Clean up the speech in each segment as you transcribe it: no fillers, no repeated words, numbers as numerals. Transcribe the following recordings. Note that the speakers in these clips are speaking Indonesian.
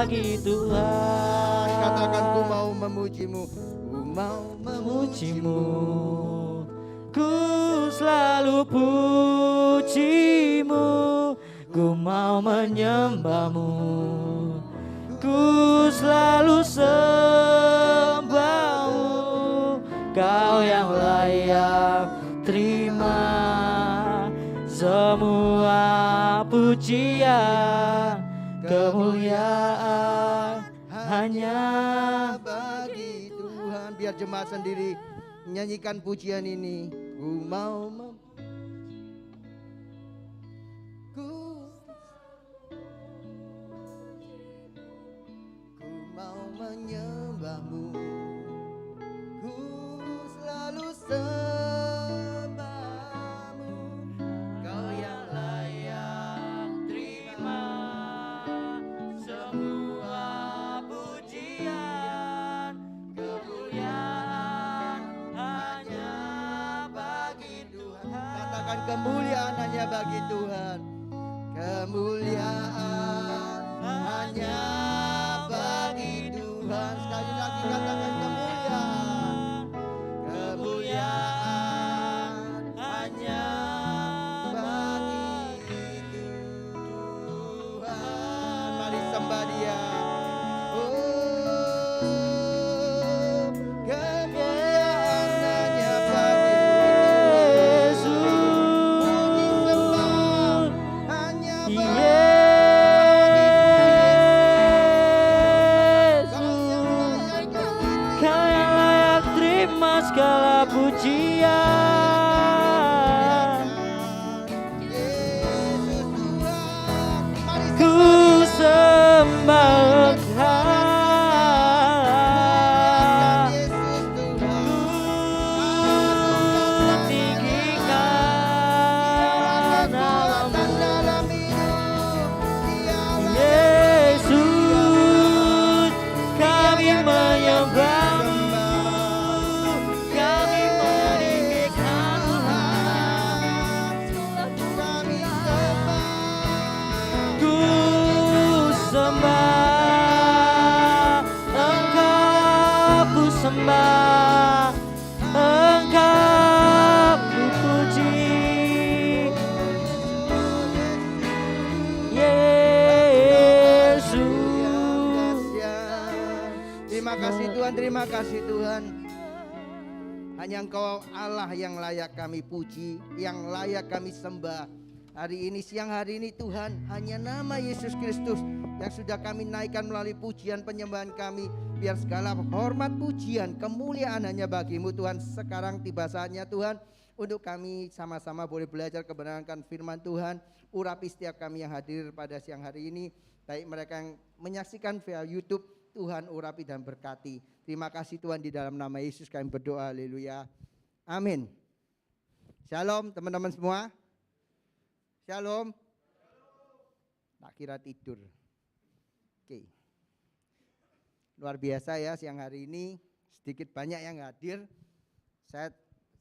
bagi Tuhan. Katakan ku mau memujimu, ku mau memujimu. Ku selalu pujimu, ku mau menyembahmu. Ku selalu sembahmu, Kau yang layak terima semua pujian, kemuliaan hanya bagi Tuhan. Biar jemaat sendiri nyanyikan pujian ini. Ku mau ku mau menyembahmu, ku selalu sembahmu, Kau yang layak terima semua pujian, kemuliaan hanya bagi Tuhan. Katakan kemuliaan hanya bagi Tuhan. Kemuliaan hanya bagi Tuhan. Sekali lagi katakan kemuliaan. Kemuliaan hanya bagi Tuhan. Mari sembah Dia. Oh, kemuliaan hanya bagi segala pujian, ku sembah Engkau, ku tinggikan namamu, Yesus, kami menyembah. Sembah Engkau, ku puji Yesus. Terima kasih Tuhan, terima kasih Tuhan. Hanya Engkau Allah yang layak kami puji, yang layak kami sembah. Hari ini, siang hari ini Tuhan, hanya nama Yesus Kristus yang sudah kami naikkan melalui pujian penyembahan kami. Biar segala hormat, pujian, kemuliaan hanya bagi-Mu Tuhan. Sekarang tiba saatnya Tuhan untuk kami sama-sama boleh belajar kebenaran firman Tuhan. Urapi setiap kami yang hadir pada siang hari ini, baik mereka yang menyaksikan via YouTube, Tuhan urapi dan berkati. Terima kasih Tuhan, di dalam nama Yesus kami berdoa, haleluya, amin. Shalom teman-teman semua. Shalom. Tak kira tidur. Oke. Luar biasa ya siang hari ini, sedikit banyak yang hadir.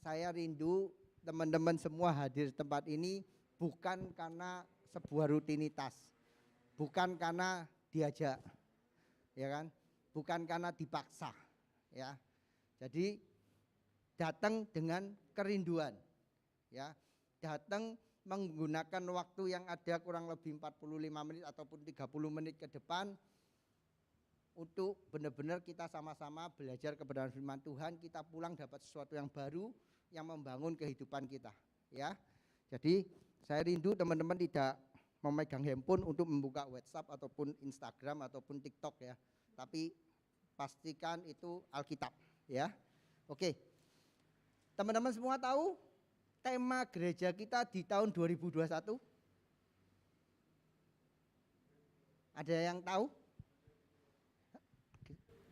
Saya rindu teman-teman semua hadir di tempat ini bukan karena sebuah rutinitas, bukan karena diajak, ya kan? Bukan karena dipaksa, ya. Jadi datang dengan kerinduan, ya. Datang menggunakan waktu yang ada kurang lebih 45 menit ataupun 30 menit ke depan untuk benar-benar kita sama-sama belajar kebenaran firman Tuhan. Kita pulang dapat sesuatu yang baru yang membangun kehidupan kita, ya. Jadi saya rindu teman-teman tidak memegang handphone untuk membuka WhatsApp ataupun Instagram ataupun TikTok, ya. Tapi pastikan itu Alkitab, ya. Oke. Teman-teman semua tahu tema gereja kita di tahun 2021? Ada yang tahu?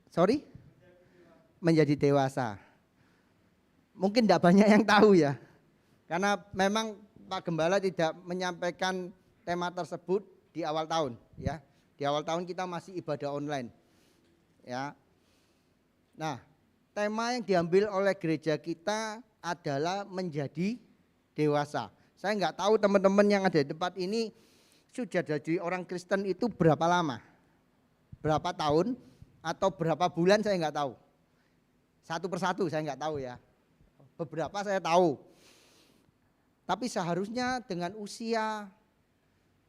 Sorry? Menjadi dewasa. Mungkin tidak banyak yang tahu ya. Karena memang Pak Gembala tidak menyampaikan tema tersebut di awal tahun, ya. Di awal tahun kita masih ibadah online. Ya. Nah, tema yang diambil oleh gereja kita adalah menjadi dewasa. Saya nggak tahu teman-teman yang ada di tempat ini sudah jadi orang Kristen itu berapa lama? berapa tahun atau berapa bulan saya nggak tahu. Satu persatu saya nggak tahu ya. Beberapa saya tahu. Tapi seharusnya dengan usia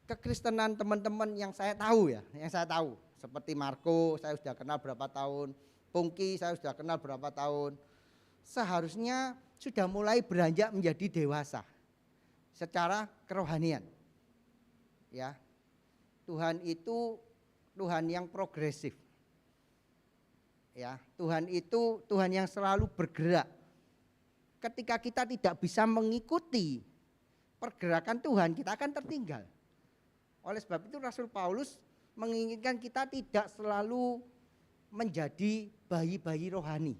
kekristenan teman-teman yang saya tahu ya, yang saya tahu. Seperti Marco, saya sudah kenal berapa tahun. Pungki, saya sudah kenal berapa tahun. Seharusnya sudah mulai beranjak menjadi dewasa secara kerohanian. Ya. Tuhan itu Tuhan yang progresif. Ya, Tuhan itu Tuhan yang selalu bergerak. Ketika kita tidak bisa mengikuti pergerakan Tuhan, kita akan tertinggal. Oleh sebab itu Rasul Paulus menginginkan kita tidak selalu menjadi bayi-bayi rohani.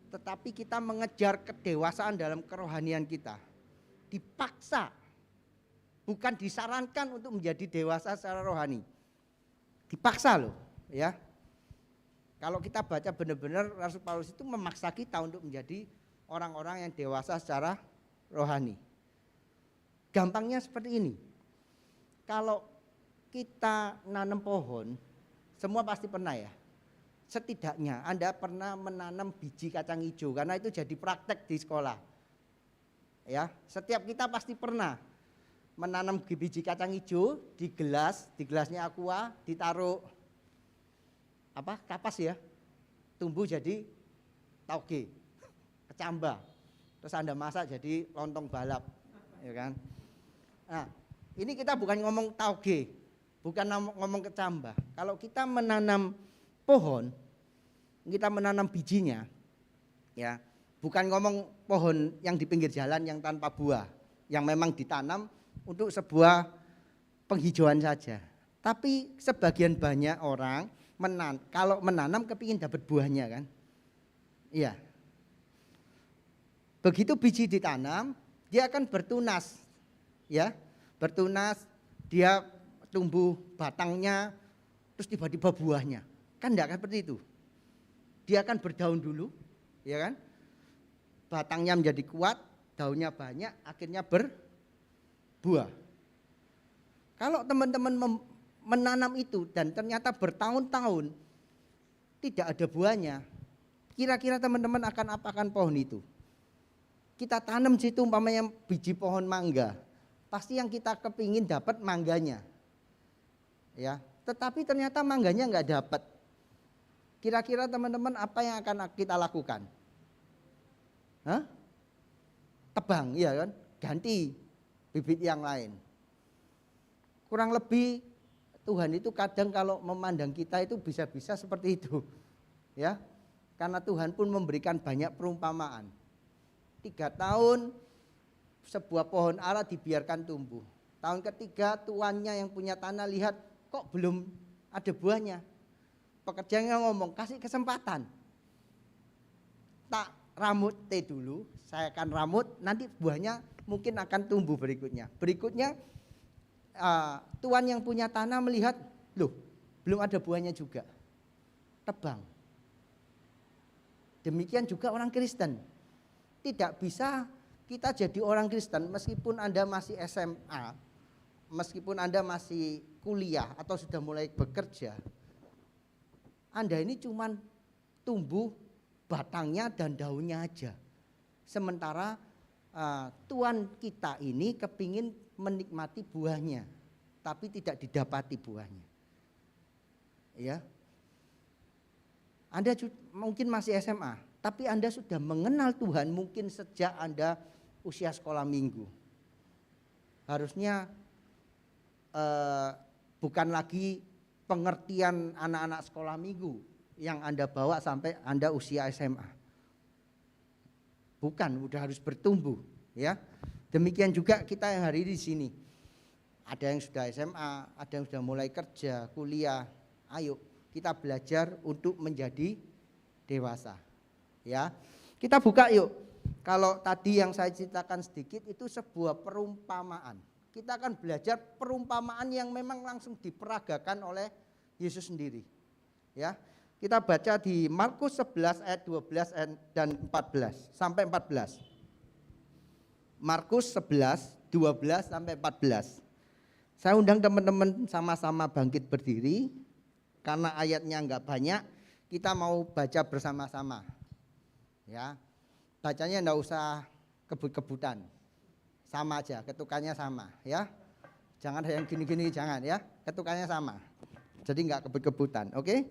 Tetapi kita mengejar kedewasaan dalam kerohanian kita. Dipaksa, bukan disarankan untuk menjadi dewasa secara rohani. Dipaksa loh, ya. Kalau kita baca benar-benar Rasul Paulus itu memaksa kita untuk menjadi orang-orang yang dewasa secara rohani. Gampangnya seperti ini. Kalau kita nanam pohon, semua pasti pernah ya. Setidaknya Anda pernah menanam biji kacang hijau karena itu jadi praktek di sekolah. Ya, setiap kita pasti pernah menanam biji kacang hijau di gelasnya aqua, ditaruh kapas ya, tumbuh jadi tauge, kecambah, terus Anda masak jadi lontong balap, ya kan? Nah, ini kita bukan ngomong tauge, bukan ngomong kecambah. Kalau kita menanam pohon, kita menanam bijinya, ya, bukan ngomong pohon yang di pinggir jalan yang tanpa buah, yang memang ditanam untuk sebuah penghijauan saja. Tapi sebagian banyak orang kalau menanam kepingin dapat buahnya kan. Iya. Begitu biji ditanam, dia akan bertunas. Ya, bertunas, dia tumbuh batangnya, terus tiba-tiba buahnya. Kan enggak seperti itu. Dia akan berdaun dulu, ya kan? Batangnya menjadi kuat, daunnya banyak, akhirnya berbuah. Kalau teman-teman menanam itu dan ternyata bertahun-tahun tidak ada buahnya, kira-kira teman-teman akan apakan pohon itu? Kita tanam situ umpamanya biji pohon mangga, pasti yang kita kepingin dapat mangganya, ya. Tetapi ternyata mangganya nggak dapat. Kira-kira teman-teman apa yang akan kita lakukan? Hah? Tebang, ya kan? Ganti bibit yang lain. Kurang lebih Tuhan itu kadang kalau memandang kita itu bisa-bisa seperti itu, ya. Karena Tuhan pun memberikan banyak perumpamaan. 3 tahun sebuah pohon ara dibiarkan tumbuh. Tahun ketiga tuannya yang punya tanah lihat kok belum ada buahnya. Pekerjanya ngomong, kasih kesempatan. Tak ramut dulu, saya akan ramut, nanti buahnya mungkin akan tumbuh berikutnya. Berikutnya tuan yang punya tanah melihat, loh belum ada buahnya juga. Tebang. Demikian juga orang Kristen. Tidak bisa kita jadi orang Kristen meskipun Anda masih SMA, meskipun Anda masih kuliah atau sudah mulai bekerja. Anda ini cuman tumbuh batangnya dan daunnya aja. Sementara Tuhan kita ini kepingin menikmati buahnya, tapi tidak didapati buahnya. Ya, Anda mungkin masih SMA, tapi Anda sudah mengenal Tuhan mungkin sejak Anda usia sekolah minggu. Harusnya bukan lagi pengertian anak-anak sekolah minggu yang Anda bawa sampai Anda usia SMA. Bukan, udah harus bertumbuh, ya. Demikian juga kita yang hari ini di sini. Ada yang sudah SMA, ada yang sudah mulai kerja, kuliah. Ayo kita belajar untuk menjadi dewasa. Ya. Kita buka yuk. Kalau tadi yang saya ceritakan sedikit itu sebuah perumpamaan. Kita akan belajar perumpamaan yang memang langsung diperagakan oleh Yesus sendiri. Ya. Kita baca di Markus 11 ayat 12 dan 14 sampai 14. Markus 11, 12 sampai 14. Saya undang teman-teman sama-sama bangkit berdiri. karena ayatnya enggak banyak, kita mau baca bersama-sama. Ya. Bacanya enggak usah kebut-kebutan. Sama aja, ketukannya sama, ya. Jangan ada yang gini-gini, jangan ya. Ketukannya sama. Jadi enggak kebut-kebutan, oke?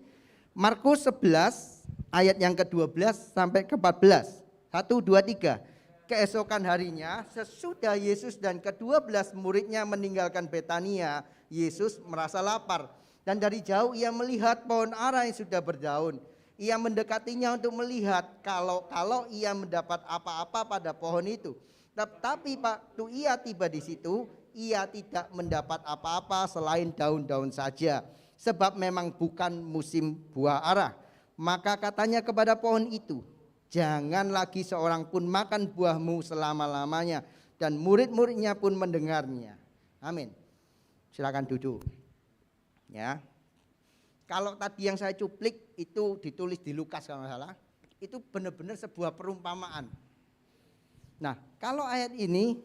Markus 11 ayat yang ke-12 sampai ke-14. 1, 2, 3. Keesokan harinya sesudah Yesus dan ke-12 muridnya meninggalkan Betania, Yesus merasa lapar. Dan dari jauh ia melihat pohon ara yang sudah berdaun. Ia mendekatinya untuk melihat kalau ia mendapat apa-apa pada pohon itu. Tetapi waktu ia tiba di situ, ia tidak mendapat apa-apa selain daun-daun saja. Sebab memang bukan musim buah ara. Maka katanya kepada pohon itu, jangan lagi seorang pun makan buahmu selama-lamanya. Dan murid-muridnya pun mendengarnya. Amin. Silakan duduk. Ya. Kalau tadi yang saya cuplik itu ditulis di Lukas kalau nggak salah, itu benar-benar sebuah perumpamaan. Nah, kalau ayat ini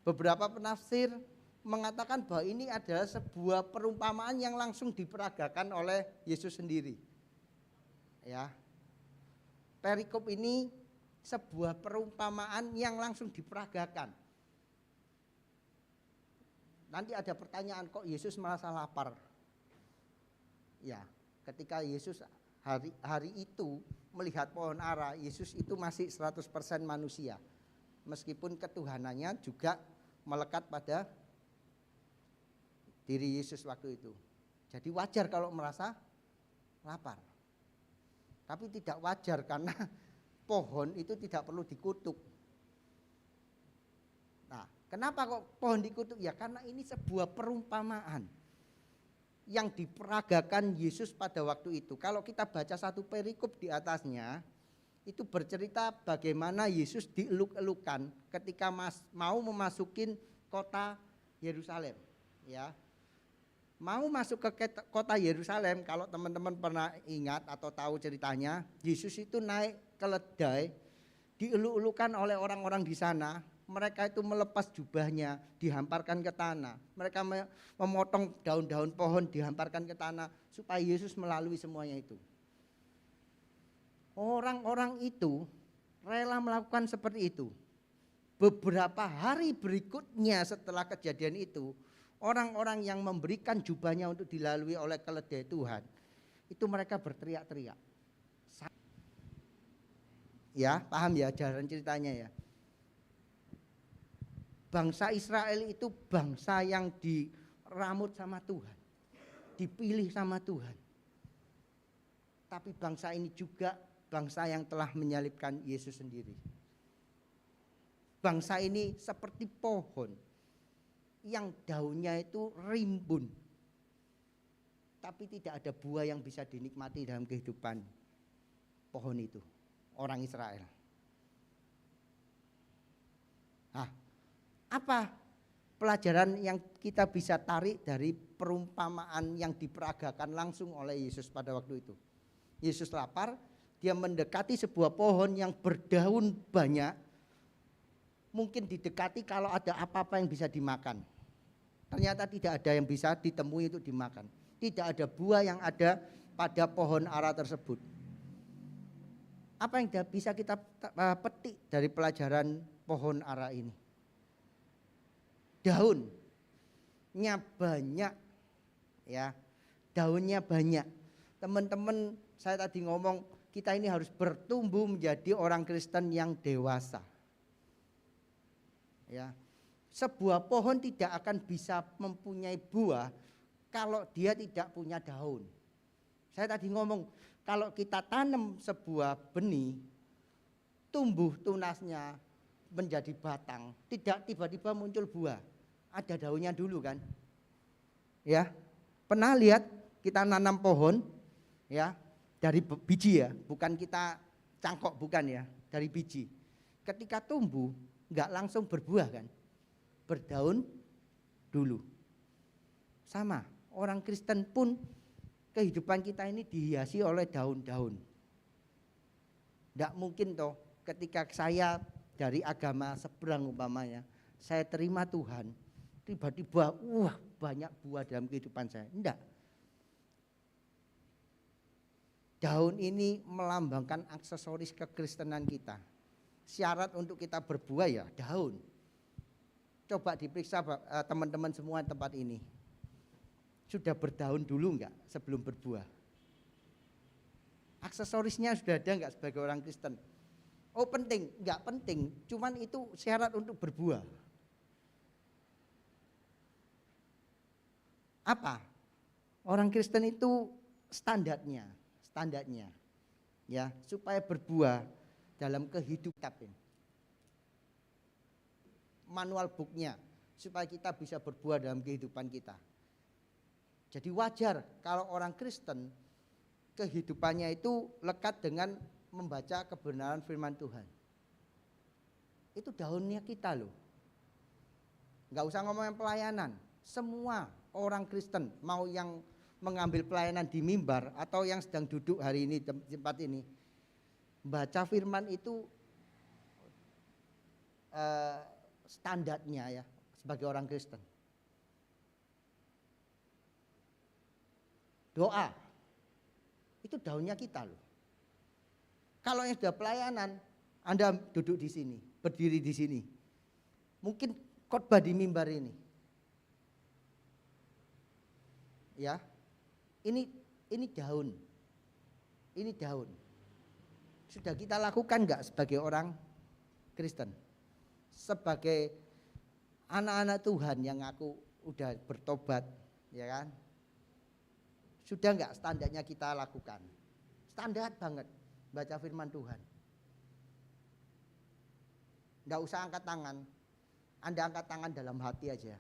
beberapa penafsir mengatakan bahwa ini adalah sebuah perumpamaan yang langsung diperagakan oleh Yesus sendiri. Ya. Perikop ini sebuah perumpamaan yang langsung diperagakan. Nanti ada pertanyaan, kok Yesus merasa lapar? Ya, ketika Yesus hari itu melihat pohon ara, Yesus itu masih 100% manusia. Meskipun ketuhanannya juga melekat pada diri Yesus waktu itu. Jadi wajar kalau merasa lapar. Tapi tidak wajar karena pohon itu tidak perlu dikutuk. Nah, kenapa kok pohon dikutuk? Ya karena ini sebuah perumpamaan yang diperagakan Yesus pada waktu itu. Kalau kita baca satu perikop di atasnya, itu bercerita bagaimana Yesus dieluk-elukan ketika mau memasukin kota Yerusalem. Ya, mau masuk ke kota Yerusalem, kalau teman-teman pernah ingat atau tahu ceritanya, Yesus itu naik keledai, dieluk-elukan oleh orang-orang di sana. Mereka itu melepas jubahnya, dihamparkan ke tanah. Mereka memotong daun-daun pohon, dihamparkan ke tanah supaya Yesus melalui semuanya itu. Orang-orang itu rela melakukan seperti itu. Beberapa hari berikutnya setelah kejadian itu, orang-orang yang memberikan jubahnya untuk dilalui oleh keledai Tuhan, itu mereka berteriak-teriak. Ya, paham ya jalan ceritanya ya. Bangsa Israel itu bangsa yang diramut sama Tuhan, dipilih sama Tuhan. Tapi bangsa ini juga bangsa yang telah menyalibkan Yesus sendiri. Bangsa ini seperti pohon yang daunnya itu rimbun, tapi tidak ada buah yang bisa dinikmati dalam kehidupan pohon itu, orang Israel. Nah, apa pelajaran yang kita bisa tarik dari perumpamaan yang diperagakan langsung oleh Yesus pada waktu itu? Yesus lapar, dia mendekati sebuah pohon yang berdaun banyak, mungkin didekati kalau ada apa-apa yang bisa dimakan. Ternyata tidak ada yang bisa ditemui untuk dimakan. Tidak ada buah yang ada pada pohon ara tersebut. Apa yang bisa kita petik dari pelajaran pohon ara ini? Daunnya banyak, ya, daunnya banyak. Teman-teman, saya tadi ngomong kita ini harus bertumbuh menjadi orang Kristen yang dewasa. Ya, sebuah pohon tidak akan bisa mempunyai buah kalau dia tidak punya daun. Saya tadi ngomong kalau kita tanam sebuah benih, tumbuh tunasnya menjadi batang, tidak tiba-tiba muncul buah. Ada daunnya dulu kan? Ya, pernah lihat kita nanam pohon, ya, dari biji ya, bukan kita cangkok, bukan ya, dari biji. Ketika tumbuh, nggak langsung berbuah kan, berdaun dulu. Sama, orang Kristen pun kehidupan kita ini dihiasi oleh daun-daun. Nggak mungkin toh ketika saya dari agama seberang umpamanya, saya terima Tuhan, tiba-tiba banyak buah dalam kehidupan saya. Enggak. Daun ini melambangkan aksesoris kekristenan kita. Syarat untuk kita berbuah ya daun. Coba diperiksa teman-teman semua tempat ini. Sudah berdaun dulu enggak sebelum berbuah? Aksesorisnya sudah ada enggak sebagai orang Kristen? Oh penting, enggak penting, cuman itu syarat untuk berbuah. Apa? Orang Kristen itu standarnya ya, supaya berbuah dalam kehidupan. Manual booknya supaya kita bisa berbuah dalam kehidupan kita. Jadi wajar kalau orang Kristen kehidupannya itu lekat dengan membaca kebenaran firman Tuhan. Itu daunnya kita loh. Enggak usah ngomongin pelayanan. Semua orang Kristen mau yang mengambil pelayanan di mimbar atau yang sedang duduk hari ini tempat ini, baca firman itu standarnya ya sebagai orang Kristen. Doa itu daunnya kita loh. Kalau yang sudah pelayanan, Anda duduk di sini, berdiri di sini, mungkin khotbah di mimbar ini, ya, ini daun, sudah kita lakukan nggak sebagai orang Kristen, sebagai anak-anak Tuhan yang aku udah bertobat, ya kan? Sudah enggak standarnya kita lakukan? Standar banget baca firman Tuhan. Enggak usah angkat tangan. Anda angkat tangan dalam hati aja.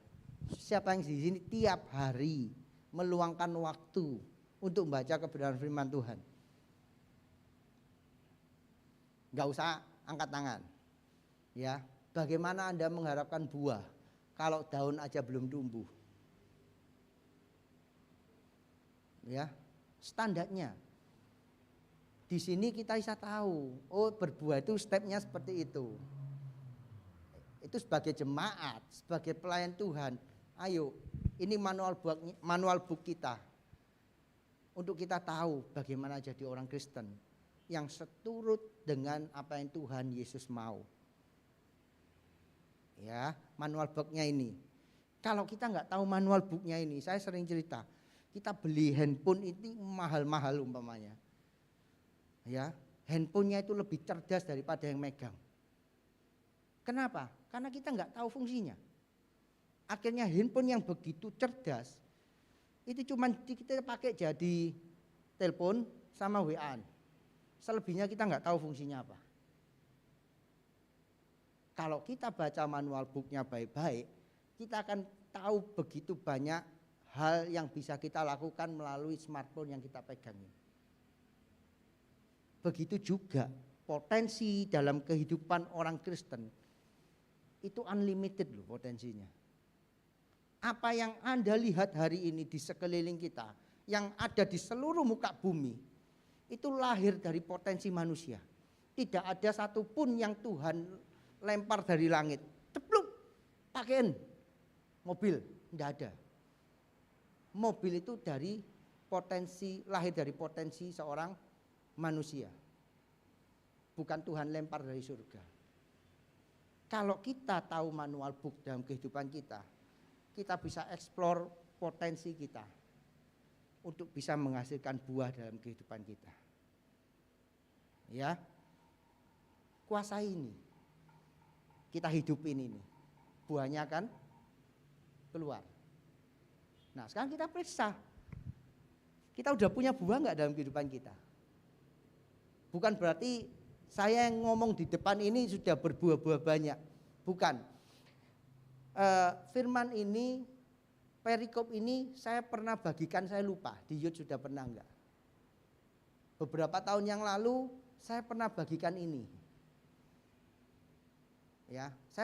Siapa yang di sini tiap hari meluangkan waktu untuk membaca kebenaran firman Tuhan? Enggak usah angkat tangan. Ya, bagaimana Anda mengharapkan buah kalau daun aja belum tumbuh? Ya, standarnya. Di sini kita bisa tahu, oh berbuah itu stepnya seperti itu. Itu sebagai jemaat, sebagai pelayan Tuhan. Ayo, ini manual book kita. Untuk kita tahu bagaimana jadi orang Kristen yang seturut dengan apa yang Tuhan Yesus mau. Ya, manual booknya ini. Kalau kita nggak tahu manual booknya ini, saya sering cerita. Kita beli handphone ini mahal-mahal umpamanya. Ya, handphonenya itu lebih cerdas daripada yang megang. Kenapa? Karena kita nggak tahu fungsinya. Akhirnya handphone yang begitu cerdas itu cuma kita pakai jadi telepon sama WA. Selebihnya kita nggak tahu fungsinya apa. Kalau kita baca manual booknya baik-baik, kita akan tahu begitu banyak hal yang bisa kita lakukan melalui smartphone yang kita pegang ini. Begitu juga potensi dalam kehidupan orang Kristen itu unlimited loh potensinya. Apa yang Anda lihat hari ini di sekeliling kita, yang ada di seluruh muka bumi, itu lahir dari potensi manusia. Tidak ada satupun yang Tuhan lempar dari langit, cepluk, pakein mobil, tidak ada. Mobil itu dari potensi, lahir dari potensi seorang manusia. Bukan Tuhan lempar dari surga. Kalau kita tahu manual book dalam kehidupan kita bisa eksplor potensi kita untuk bisa menghasilkan buah dalam kehidupan kita. Ya, kuasai ini. Kita hidupin ini. Buahnya akan keluar. Nah sekarang kita periksa, kita udah punya buah nggak dalam kehidupan kita? Bukan berarti saya yang ngomong di depan ini sudah berbuah-buah banyak, bukan. Firman ini, perikop ini saya pernah bagikan, saya lupa di YouTube sudah pernah enggak. Beberapa tahun yang lalu saya pernah bagikan ini. Ya, saya